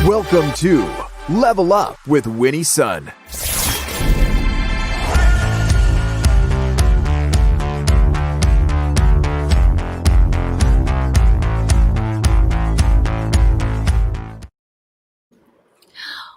Welcome to Level Up with Winnie Sun.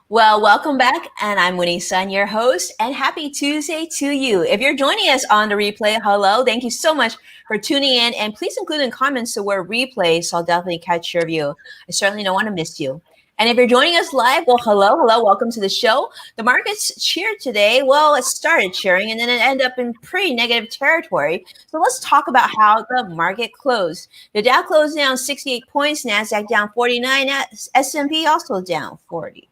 Well, welcome back, and I'm Winnie Sun, your host, and happy Tuesday to you. If you're joining us on the replay, hello, thank you so much for tuning in, and please include in comments the word replay, so I'll definitely catch your view. I certainly don't want to miss you. And if you're joining us live, well, hello, welcome to the show. The markets cheered today. Well, it started cheering, and then it ended up in pretty negative territory. So let's talk about how the market closed. The Dow closed down 68 points, NASDAQ down 49, S&P also down 40.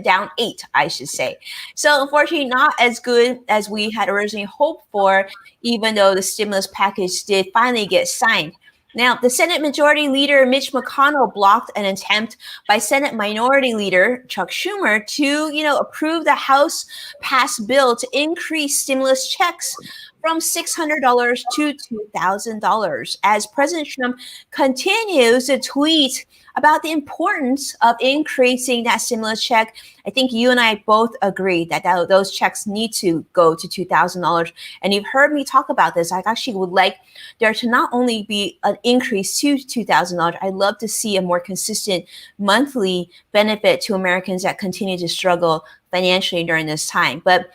Down 8, I should say. So unfortunately, not as good as we had originally hoped for, even though the stimulus package did finally get signed. Now, the Senate Majority Leader Mitch McConnell blocked an attempt by Senate Minority Leader Chuck Schumer to, approve the House passed bill to increase stimulus checks from $600 to $2,000 as President Trump continues to tweet about the importance of increasing that stimulus check. I think you and I both agree that those checks need to go to $2,000. And you've heard me talk about this. I actually would like there to not only be an increase to $2,000, I'd love to see a more consistent monthly benefit to Americans that continue to struggle financially during this time. But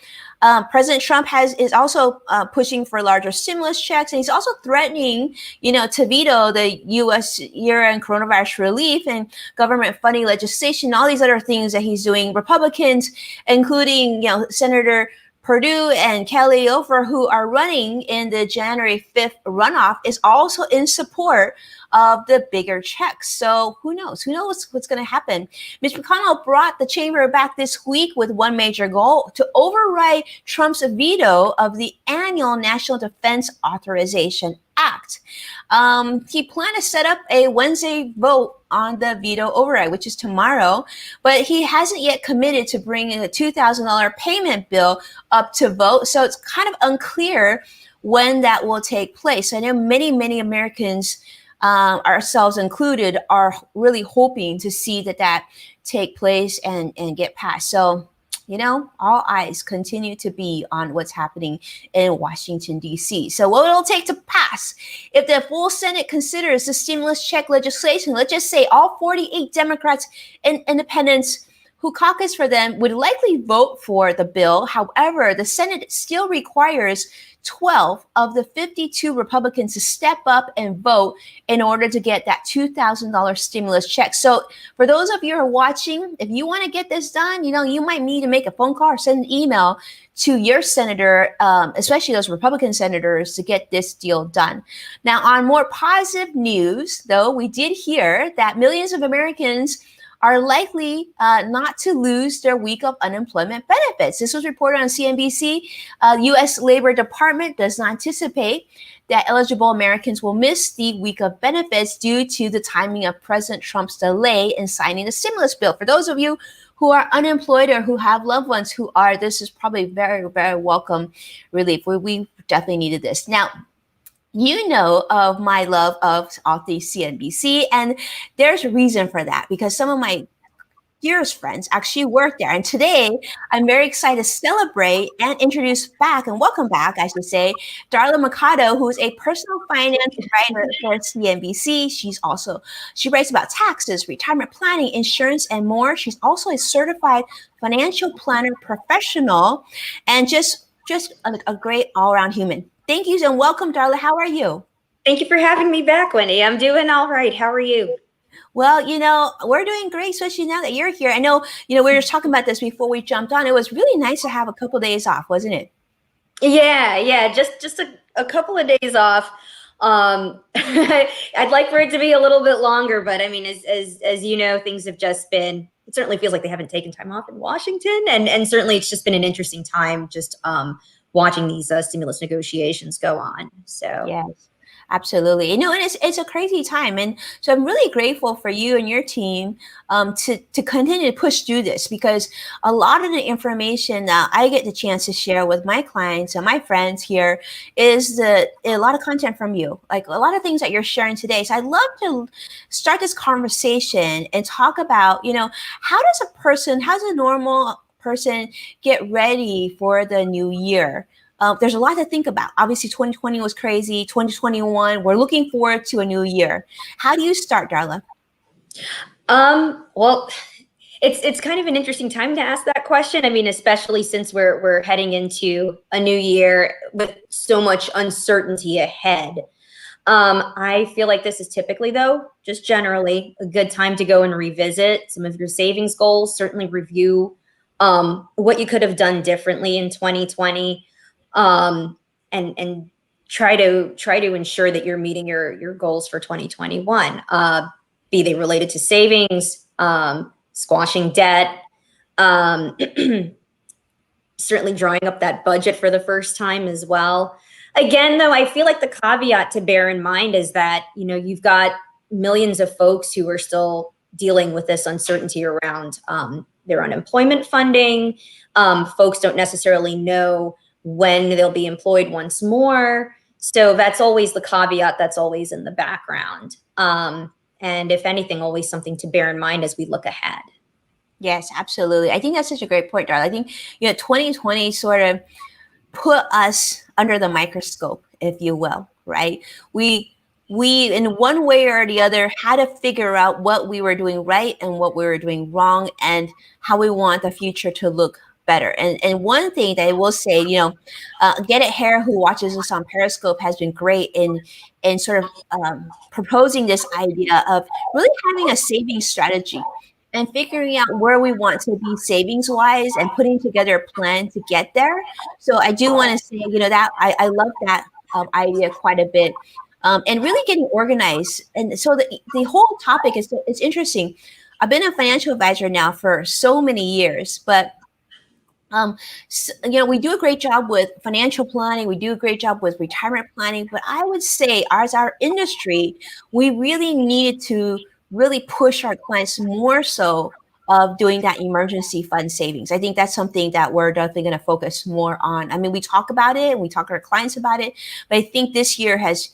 President Trump is also pushing for larger stimulus checks, and he's also threatening, to veto the U.S. year-end coronavirus relief and government funding legislation, all these other things that he's doing. Republicans, including, Senator Perdue and Kelly Ofer, who are running in the January 5th runoff, is also in support of the bigger checks. So who knows? Who knows what's going to happen? Mitch McConnell brought the chamber back this week with one major goal: to override Trump's veto of the annual National Defense Authorization Act. He planned to set up a Wednesday vote on the veto override, which is tomorrow, but he hasn't yet committed to bringing a $2,000 payment bill up to vote. So it's kind of unclear when that will take place. I know many Americans, ourselves included, are really hoping to see that take place and get passed. So, all eyes continue to be on what's happening in Washington, D.C. So what will it take to pass? If the full Senate considers the stimulus check legislation, let's just say all 48 Democrats and independents who caucus for them would likely vote for the bill. However, the Senate still requires 12 of the 52 Republicans to step up and vote in order to get that $2,000 stimulus check. So for those of you who are watching, if you want to get this done, you might need to make a phone call or send an email to your senator, especially those Republican senators, to get this deal done. Now, on more positive news, though, we did hear that millions of Americans are likely not to lose their week of unemployment benefits. This was reported on CNBC. U.S. Labor Department does not anticipate that eligible Americans will miss the week of benefits due to the timing of President Trump's delay in signing the stimulus bill. For those of you who are unemployed or who have loved ones who are, this is probably very, very welcome relief. We definitely needed this. Now, you know of my love of the CNBC, and there's a reason for that, because some of my dearest friends actually work there. And today, I'm very excited to celebrate and introduce back, and welcome back, I should say, Darla Mercado, who is a personal finance writer for CNBC. She writes about taxes, retirement planning, insurance, and more. She's also a certified financial planner professional, and just a great all-around human. Thank you and welcome, Darla. How are you? Thank you for having me back, Winnie. I'm doing all right. How are you? Well, we're doing great, especially now that you're here. I know, we were just talking about this before we jumped on. It was really nice to have a couple of days off, wasn't it? Yeah. Just a couple of days off. I'd like for it to be a little bit longer, but I mean, as you know, things have just been, it certainly feels like they haven't taken time off in Washington. And certainly it's just been an interesting time just watching these stimulus negotiations go on. So yes, Absolutely. You know, and it's a crazy time. And so I'm really grateful for you and your team to continue to push through this, because a lot of the information that I get the chance to share with my clients and my friends here is a lot of content from you, like a lot of things that you're sharing today. So I'd love to start this conversation and talk about, you know, how does a normal person get ready for the new year? There's a lot to think about. Obviously, 2020 was crazy. 2021, we're looking forward to a new year. How do you start, Darla? Well, it's kind of an interesting time to ask that question. I mean, especially since we're heading into a new year with so much uncertainty ahead. I feel like this is typically, though, just generally a good time to go and revisit some of your savings goals. Certainly review what you could have done differently in 2020. And try to ensure that you're meeting your goals for 2021, be they related to savings, squashing debt, certainly drawing up that budget for the first time as well. Again, though, I feel like the caveat to bear in mind is that, you know, you've got millions of folks who are still dealing with this uncertainty around their unemployment funding. Folks don't necessarily know when they'll be employed once more. So that's always the caveat that's always in the background. And if anything, always something to bear in mind as we look ahead. Yes, absolutely. I think that's such a great point, Darla. I think, you know, 2020 sort of put us under the microscope, if you will, right? We in one way or the other had to figure out what we were doing right and what we were doing wrong, and how we want the future to look better. And one thing that I will say, you know, Get It Hair, who watches us on Periscope, has been great in sort of proposing this idea of really having a savings strategy and figuring out where we want to be savings wise and putting together a plan to get there. So I do want to say, you know, that I love that idea quite a bit. And really getting organized. And so the whole topic is, it's interesting. I've been a financial advisor now for so many years, but you know, we do a great job with financial planning. We do a great job with retirement planning. But I would say, as our industry, we really needed to really push our clients more so of doing that emergency fund savings. I think that's something that we're definitely going to focus more on. I mean, we talk about it and we talk to our clients about it, but I think this year has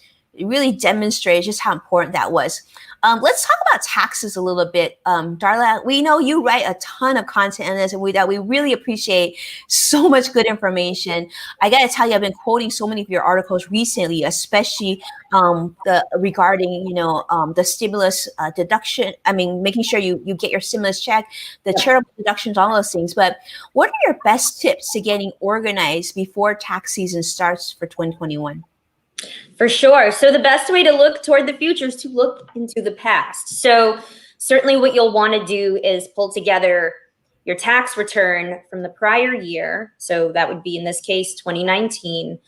really demonstrated just how important that was. Let's talk about taxes a little bit. Darla, we know you write a ton of content on this, and we really appreciate so much good information. I got to tell you, I've been quoting so many of your articles recently, especially regarding, you know, the stimulus deduction. I mean, making sure you get your stimulus check, the charitable deductions, all those things. But what are your best tips to getting organized before tax season starts for 2021? For sure. So the best way to look toward the future is to look into the past. So certainly what you'll want to do is pull together your tax return from the prior year. So that would be, in this case, 2019.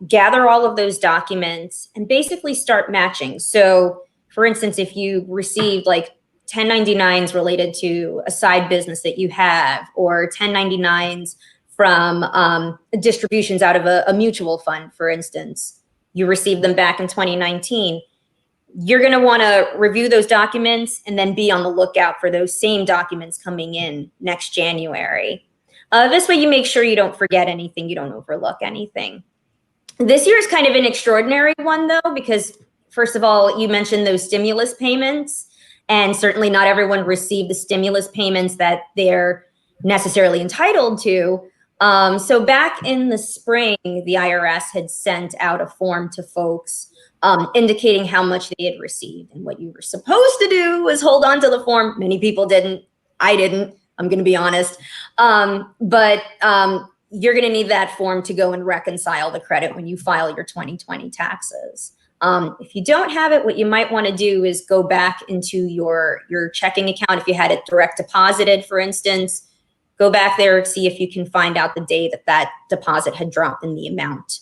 Gather all of those documents and basically start matching. So for instance, if you received like 1099s related to a side business that you have, or 1099s from distributions out of a mutual fund, for instance, you received them back in 2019. You're going to want to review those documents and then be on the lookout for those same documents coming in next January. This way you make sure you don't forget anything, you don't overlook anything. This year is kind of an extraordinary one, though, because first of all, you mentioned those stimulus payments, and certainly not everyone received the stimulus payments that they're necessarily entitled to. So back in the spring, the IRS had sent out a form to folks indicating how much they had received. And what you were supposed to do was hold on to the form. Many people didn't. I didn't. I'm going to be honest. But you're going to need that form to go and reconcile the credit when you file your 2020 taxes. If you don't have it, what you might want to do is go back into your checking account. If you had it direct deposited, for instance, go back there, see if you can find out the day that deposit had dropped in the amount.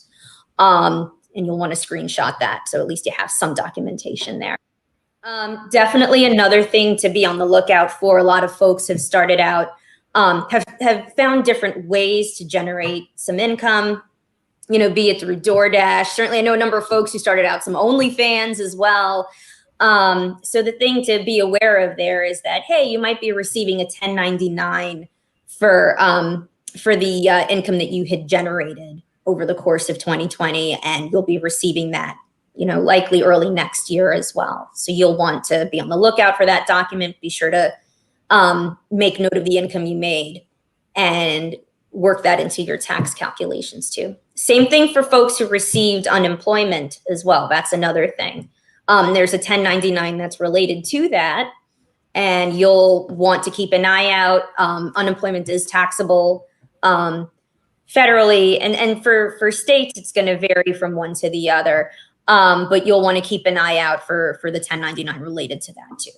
And you'll want to screenshot that, so at least you have some documentation there. Definitely another thing to be on the lookout for. A lot of folks have started out, have found different ways to generate some income. be it through DoorDash. Certainly, I know a number of folks who started out some OnlyFans as well. So the thing to be aware of there is that, hey, you might be receiving a 1099 for the income that you had generated over the course of 2020, and you'll be receiving that, likely early next year as well. So you'll want to be on the lookout for that document. Be sure to make note of the income you made and work that into your tax calculations too. Same thing for folks who received unemployment as well. That's another thing. There's a 1099 that's related to that, and you'll want to keep an eye out. Unemployment is taxable federally, and for states, it's going to vary from one to the other. But you'll want to keep an eye out for the 1099 related to that too.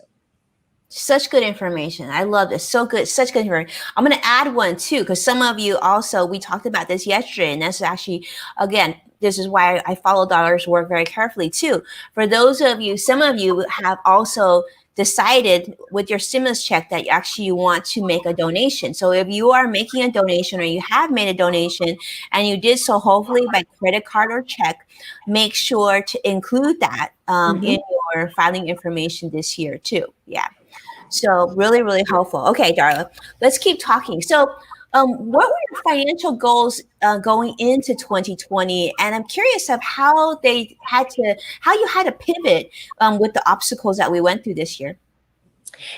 Such good information. I love this. So good. Such good information. I'm going to add one too, because some of you also, we talked about this yesterday, and that's actually, again, this is why I follow Darla's work very carefully too. For those of you, some of you have also decided with your stimulus check that you actually want to make a donation. So if you are making a donation or you have made a donation and you did so hopefully by credit card or check, make sure to include that in your filing information this year too. Yeah. So really, really helpful. Okay, Darla, let's keep talking. So what were your financial goals going into 2020? And I'm curious of how you had to pivot with the obstacles that we went through this year.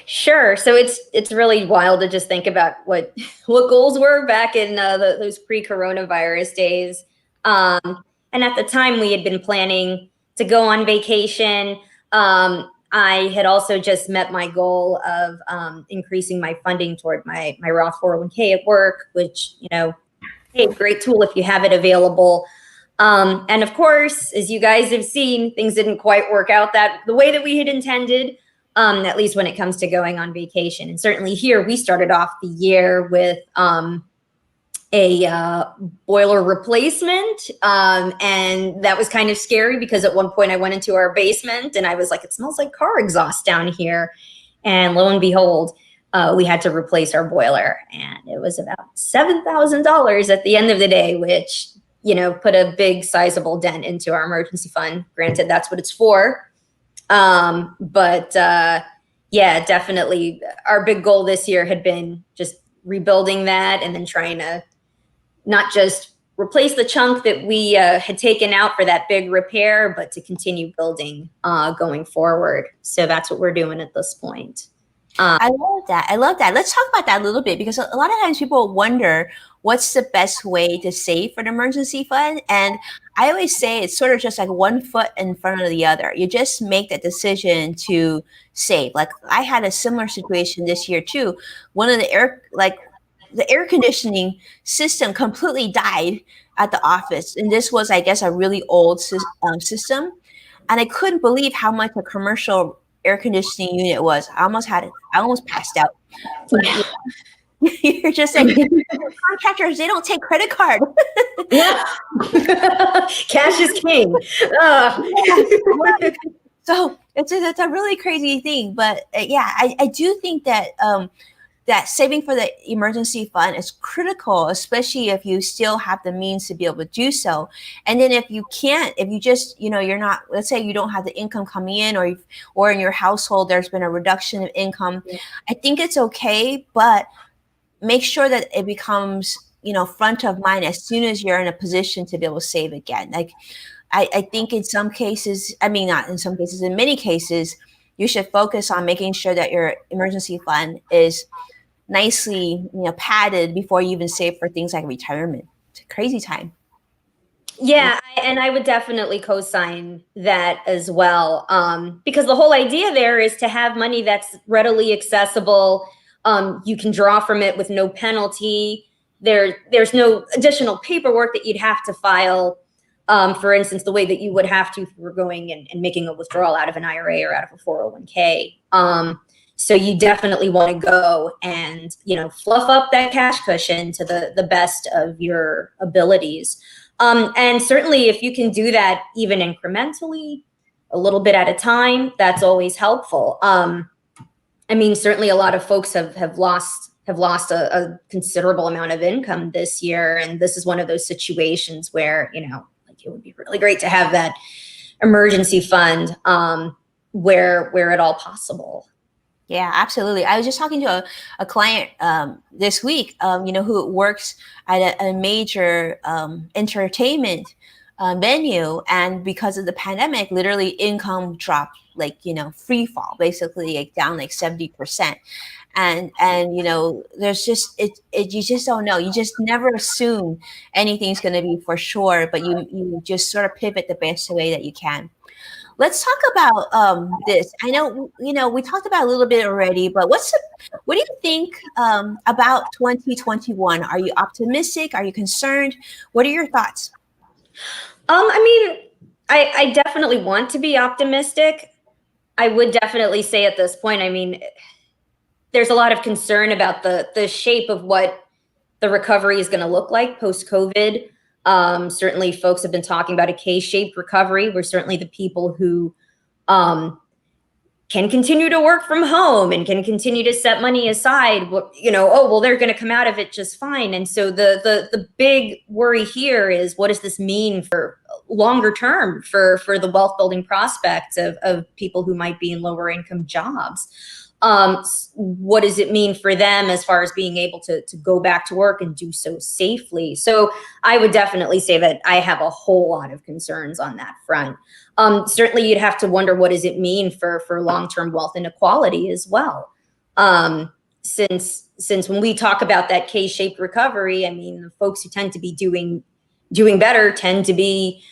Sure. So it's really wild to just think about what goals were back in those pre-coronavirus days. And at the time, we had been planning to go on vacation. I had also just met my goal of increasing my funding toward my Roth 401k at work, which, hey, great tool if you have it available. And of course, as you guys have seen, things didn't quite work out the way that we had intended, at least when it comes to going on vacation. And certainly here, we started off the year with a boiler replacement. And that was kind of scary because at one point I went into our basement and I was like, it smells like car exhaust down here. And lo and behold, we had to replace our boiler. And it was about $7,000 at the end of the day, which, put a big sizable dent into our emergency fund. Granted, that's what it's for. But yeah, definitely our big goal this year had been just rebuilding that and then trying to not just replace the chunk that we had taken out for that big repair, but to continue building going forward. So that's what we're doing at this point. I love that. I love that. Let's talk about that a little bit, because a lot of times people wonder what's the best way to save for an emergency fund. And I always say it's sort of just like one foot in front of the other. You just make that decision to save. Like I had a similar situation this year too. One of the air conditioning system completely died at the office. And this was, I guess, a really old system. And I couldn't believe how much a commercial air conditioning unit was. I almost passed out. Yeah. You're just like, contractors, they don't take credit card. Yeah. Cash is king. So it's a really crazy thing. But yeah, I do think that that saving for the emergency fund is critical, especially if you still have the means to be able to do so. And then if you can't, if you just, you're not, let's say you don't have the income coming in, or in your household, there's been a reduction of income. Yeah. I think it's okay, but make sure that it becomes, front of mind as soon as you're in a position to be able to save again. Like, I think in some cases, not in some cases, in many cases, you should focus on making sure that your emergency fund is nicely, padded before you even save for things like retirement. It's a crazy time. Yeah, and I would definitely co-sign that as well, because the whole idea there is to have money that's readily accessible. You can draw from it with no penalty. There's no additional paperwork that you'd have to file. For instance, the way that you would have to if you were going and making a withdrawal out of an IRA or out of a 401k. So you definitely want to go and, fluff up that cash cushion to the best of your abilities. And certainly if you can do that even incrementally, a little bit at a time, that's always helpful. Certainly a lot of folks have lost have lost a considerable amount of income this year. And this is one of those situations where, like it would be really great to have that emergency fund where at all possible. Yeah, absolutely. I was just talking to a client this week, who works at a major entertainment venue, and because of the pandemic, literally income dropped free fall, basically like down like 70%. And there's just you just don't know. You just never assume anything's going to be for sure, but you just sort of pivot the best way that you can. Let's talk about this. I know, we talked about it a little bit already, but what do you think about 2021? Are you optimistic? Are you concerned? What are your thoughts? I definitely want to be optimistic. I would definitely say at this point, there's a lot of concern about the shape of what the recovery is going to look like post-COVID. Certainly folks have been talking about a K-shaped recovery, where certainly the people who can continue to work from home and can continue to set money aside, they're going to come out of it just fine. And so the big worry here is, what does this mean for longer term for the wealth building prospects of people who might be in lower income jobs? What does it mean for them as far as being able to go back to work and do so safely? So I would definitely say that I have a whole lot of concerns on that front. Certainly you'd have to wonder, what does it mean for long-term wealth inequality as well? Since when we talk about that K-shaped recovery, the folks who tend to be doing better tend to be,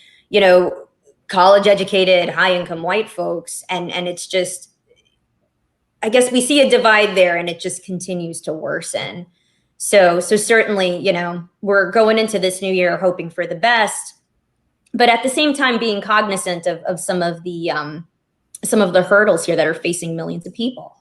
college educated, high income white folks. And it's just, I guess we see a divide there, and it just continues to worsen. So certainly, we're going into this new year hoping for the best, but at the same time being cognizant of some of the hurdles here that are facing millions of people.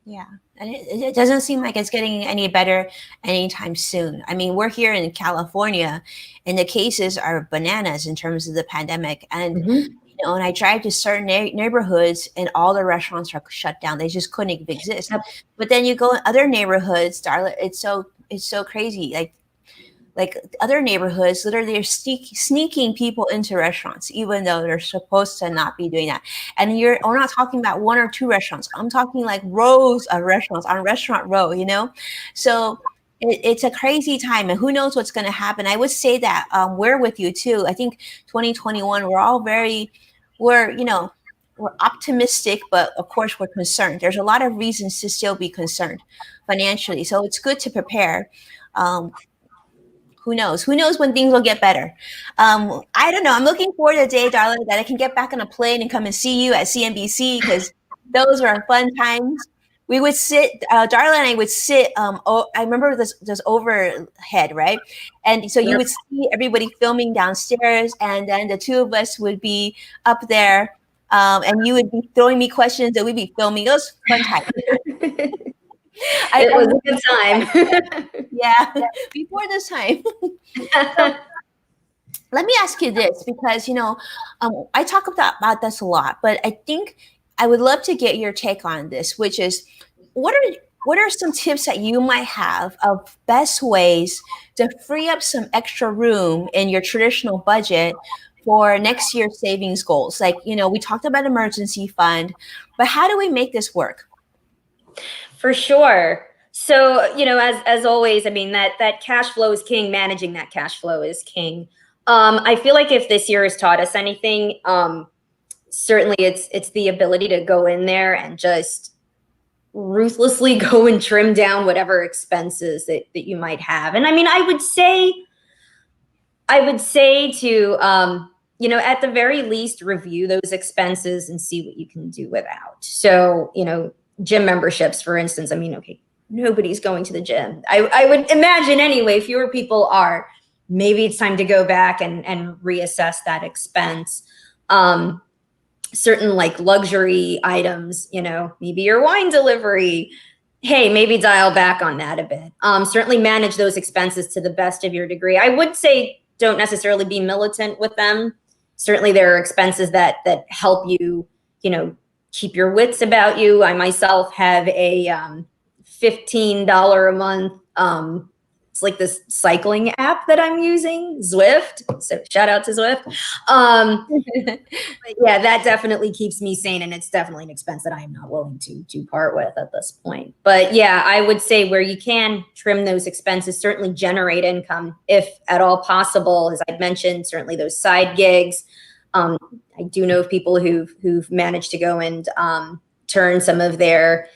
Yeah, and it doesn't seem like it's getting any better anytime soon. We're here in California, and the cases are bananas in terms of the pandemic. And and I drive to certain neighborhoods, and all the restaurants are shut down. They just couldn't exist. Yep. But then you go in other neighborhoods, Darla, it's so crazy. Like other neighborhoods, literally they're sneaking people into restaurants, even though they're supposed to not be doing that. And we're not talking about one or two restaurants. I'm talking like rows of restaurants on Restaurant Row, So it's a crazy time, and who knows what's going to happen. I would say that we're with you too. I think 2021, we're optimistic, but of course we're concerned. There's a lot of reasons to still be concerned financially. So it's good to prepare. Who knows when things will get better? I don't know. I'm looking forward to the day, Darla, that I can get back on a plane and come and see you at CNBC, because those were fun times. We would sit, Darla and I would sit, I remember this overhead, right? And so you would see everybody filming downstairs, and then the two of us would be up there, and you would be throwing me questions, and we'd be filming. Those fun times. It was a good time. Yeah, before this time. So, let me ask you this, because, I talk about this a lot, but I think I would love to get your take on this, which is, what are some tips that you might have of best ways to free up some extra room in your traditional budget for next year's savings goals? Like, we talked about emergency fund, but how do we make this work? For sure. So, as always, that cash flow is king. Managing that cash flow is king. I feel like if this year has taught us anything, certainly it's the ability to go in there and just ruthlessly go and trim down whatever expenses that you might have. And I would say to, at the very least, review those expenses and see what you can do without. So, gym memberships, for instance, okay, nobody's going to the gym. I would imagine anyway, fewer people are. Maybe it's time to go back and reassess that expense. Certain like luxury items, maybe your wine delivery, hey, maybe dial back on that a bit. Certainly manage those expenses to the best of your degree. I would say don't necessarily be militant with them. Certainly there are expenses that help you, keep your wits about you. I myself have a $15 a month. It's like this cycling app that I'm using, Zwift. So shout out to Zwift. But yeah, that definitely keeps me sane, and it's definitely an expense that I am not willing to part with at this point. But yeah, I would say where you can trim those expenses, certainly generate income if at all possible. As I'd mentioned, certainly those side gigs. I do know of people who've managed to go and turn some of their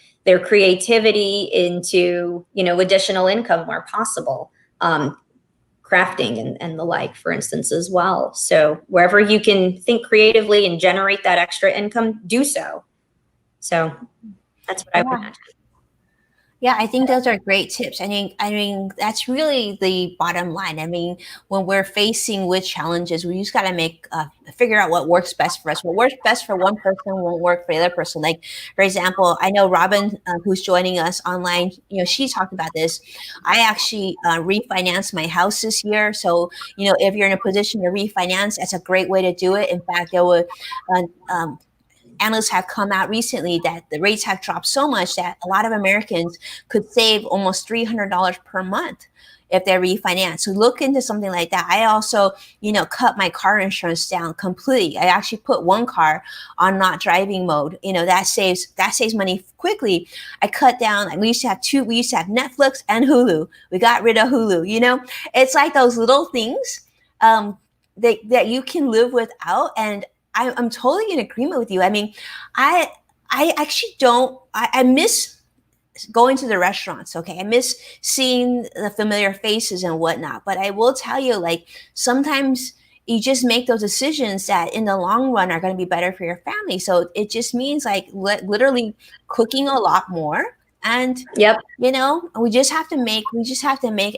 creativity into, additional income where possible, crafting and the like, for instance, as well. So wherever you can think creatively and generate that extra income, do so. So that's what I would imagine. Yeah, I think those are great tips. I mean, that's really the bottom line. I mean, when we're facing with challenges, we just got to figure out what works best for us. What works best for one person won't work for the other person. Like, for example, I know Robin, who's joining us online, she talked about this. I actually refinanced my house this year. So, if you're in a position to refinance, that's a great way to do it. In fact, there were analysts have come out recently that the rates have dropped so much that a lot of Americans could save almost $300 per month if they refinance. So look into something like that. I also, cut my car insurance down completely. I actually put one car on not driving mode. That saves money quickly. I cut down. We used to have Netflix and Hulu. We got rid of Hulu. It's like those little things that you can live without. And I'm totally in agreement with you. I mean, I actually don't. I miss going to the restaurants. Okay, I miss seeing the familiar faces and whatnot. But I will tell you, like, sometimes you just make those decisions that in the long run are going to be better for your family. So it just means like literally cooking a lot more. And yep, we just have to make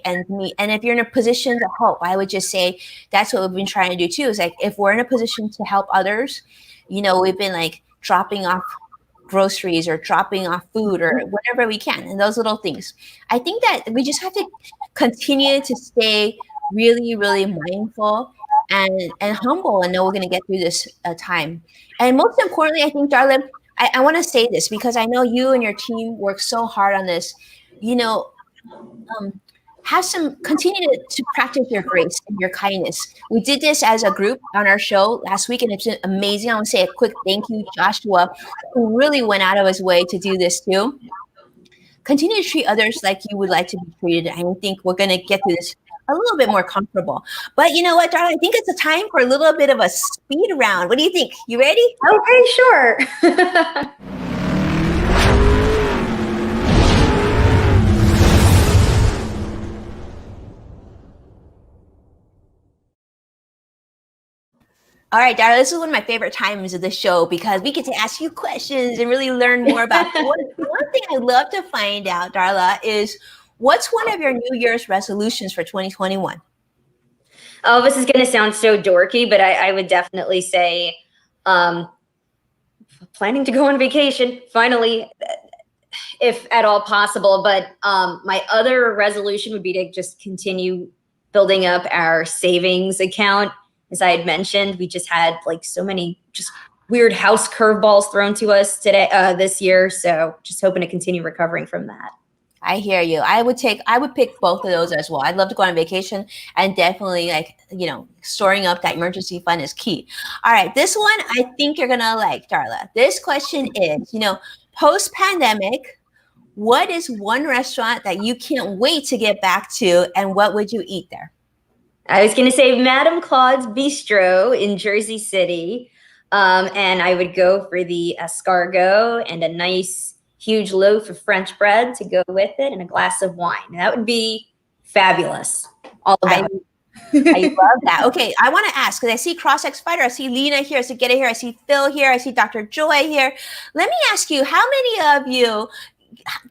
ends meet. And if you're in a position to help, I would just say that's what we've been trying to do too. Is like if we're in a position to help others, we've been like dropping off groceries or dropping off food or whatever we can, and those little things. I think that we just have to continue to stay really, really mindful and humble, and know we're going to get through this time. And most importantly, I think, Darla, I want to say this because I know you and your team work so hard on this. Continue to practice your grace and your kindness. We did this as a group on our show last week, and it's been amazing. I want to say a quick thank you, Joshua, who really went out of his way to do this too. Continue to treat others like you would like to be treated. I think we're going to get through this a little bit more comfortable. But you know what, Darla? I think it's a time for a little bit of a speed round. What do you think? You ready? Okay, sure. All right, Darla, this is one of my favorite times of the show because we get to ask you questions and really learn more about one thing I love to find out, Darla, is what's one of your New Year's resolutions for 2021? Oh, this is going to sound so dorky, but I would definitely say planning to go on vacation, finally, if at all possible. But my other resolution would be to just continue building up our savings account. As I had mentioned, we just had like so many just weird house curveballs thrown to us this year. So just hoping to continue recovering from that. I hear you. I would pick both of those as well. I'd love to go on vacation, and definitely storing up that emergency fund is key. All right. This one I think you're going to like, Darla. This question is, post pandemic, what is one restaurant that you can't wait to get back to, and what would you eat there? I was going to say Madame Claude's Bistro in Jersey City. And I would go for the escargot and a nice huge loaf of French bread to go with it and a glass of wine. That would be fabulous. All about it. I love that. Okay, I want to ask, because I see CrossX Fighter, I see Lena here, I see Get It here, I see Phil here, I see Dr. Joy here. Let me ask you, how many of you,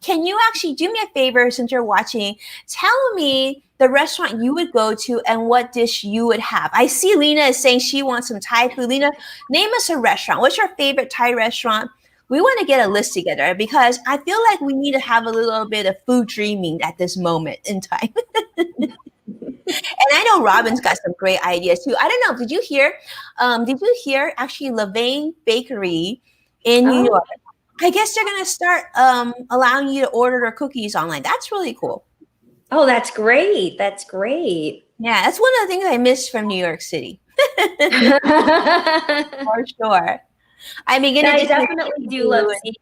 can you actually do me a favor since you're watching? Tell me the restaurant you would go to and what dish you would have. I see Lena is saying she wants some Thai food. Lena, name us a restaurant. What's your favorite Thai restaurant? We want to get a list together because I feel like we need to have a little bit of food dreaming at this moment in time. And I know Robin's got some great ideas too. I don't know. Did you hear actually Levain Bakery in New York? I guess they're gonna start allowing you to order their cookies online. That's really cool. Oh, that's great. That's great. Yeah, that's one of the things I miss from New York City. For sure. I mean, in I addition definitely do love seeing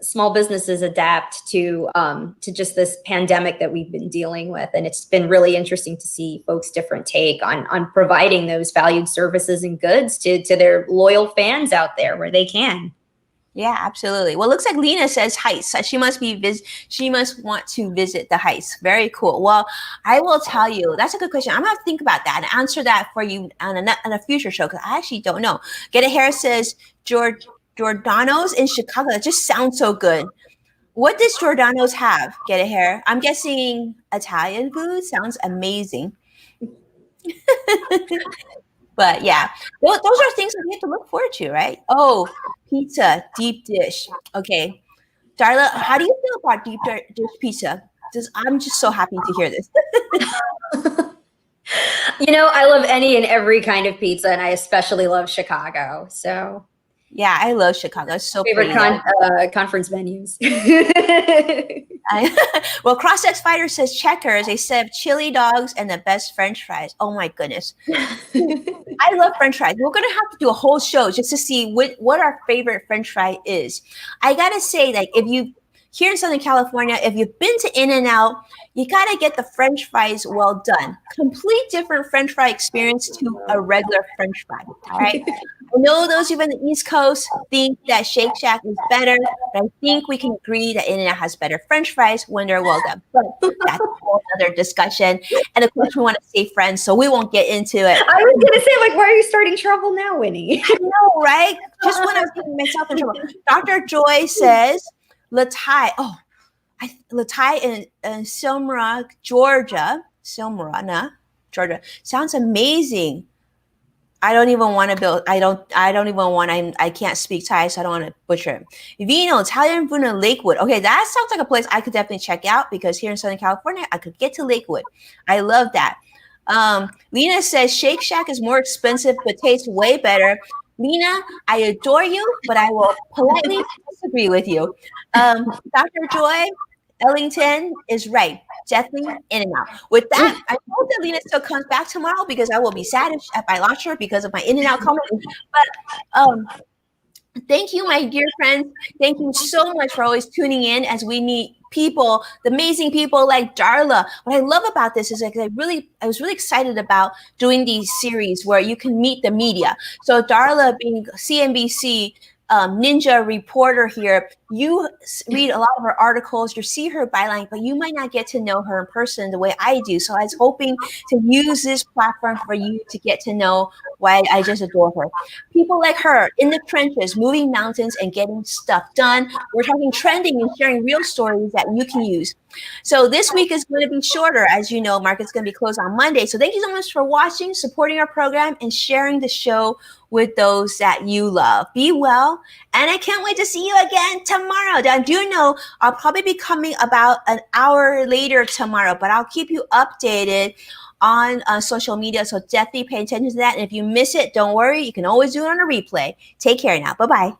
small businesses adapt to just this pandemic that we've been dealing with, and it's been really interesting to see folks' different take on providing those valued services and goods to their loyal fans out there where they can. yeah, absolutely. Well, it looks like Lena says Heights. She must she must want to visit the Heights. Very cool. Well, I will tell you, that's a good question. I'm gonna have to think about that and answer that for you on a future show because I actually don't know. Get a Hair says Giordano's in Chicago. That just sounds so good. What does Giordano's have? Get a Hair. I'm guessing Italian food. Sounds amazing. But yeah, those are things that we have to look forward to, right? Oh, pizza, deep dish. Okay. Darla, how do you feel about dish pizza? I'm just so happy to hear this. I love any and every kind of pizza, and I especially love Chicago. So Yeah, I love Chicago. It's so favorite pretty. conference venues. Well, CrossX Fighter says Checkers. They said chili dogs and the best French fries. Oh my goodness. I love French fries. We're going to have to do a whole show just to see what our favorite French fry is. I got to say, like, if you here in Southern California, if you've been to In-N-Out, you got to get the French fries well done. Complete different French fry experience to a regular French fry. All right. I know those of you on the East Coast think that Shake Shack is better, but I think we can agree that In-N-Out has better French fries when they're well done. But that's a whole other discussion. And of course, we want to stay friends, so we won't get into it. I was going to say, like, why are you starting trouble now, Winnie? I know, right? Just when I was getting myself in trouble. Dr. Joy says, Latai, Latai in Silmara, Georgia. Silmara, Georgia. Sounds amazing. I don't even want to build. I don't even want. I can't speak Thai, so I don't want to butcher it. Vino, Italian food in Lakewood. Okay, that sounds like a place I could definitely check out because here in Southern California, I could get to Lakewood. I love that. Lena says Shake Shack is more expensive but tastes way better. Lena, I adore you, but I will politely disagree with you. Dr. Joy Ellington is right. Definitely In-N-Out. With that, I hope that Lena still comes back tomorrow because I will be sad if I lost her because of my In-N-Out comment. But thank you, my dear friends. Thank you so much for always tuning in as we meet people, the amazing people like Darla. What I love about this is like I was really excited about doing these series where you can meet the media. So Darla being CNBC ninja reporter here, you read a lot of her articles, you see her byline, but you might not get to know her in person the way I do. So I was hoping to use this platform for you to get to know why I just adore her. People like her in the trenches, moving mountains and getting stuff done. We're talking trending and sharing real stories that you can use. So this week is going to be shorter. As you know, market's going to be closed on Monday. So thank you so much for watching, supporting our program, and sharing the show with those that you love. Be well. And I can't wait to see you again tomorrow. Now, do know I'll probably be coming about an hour later tomorrow, but I'll keep you updated on social media. So definitely pay attention to that. And if you miss it, don't worry. You can always do it on a replay. Take care now. Bye-bye.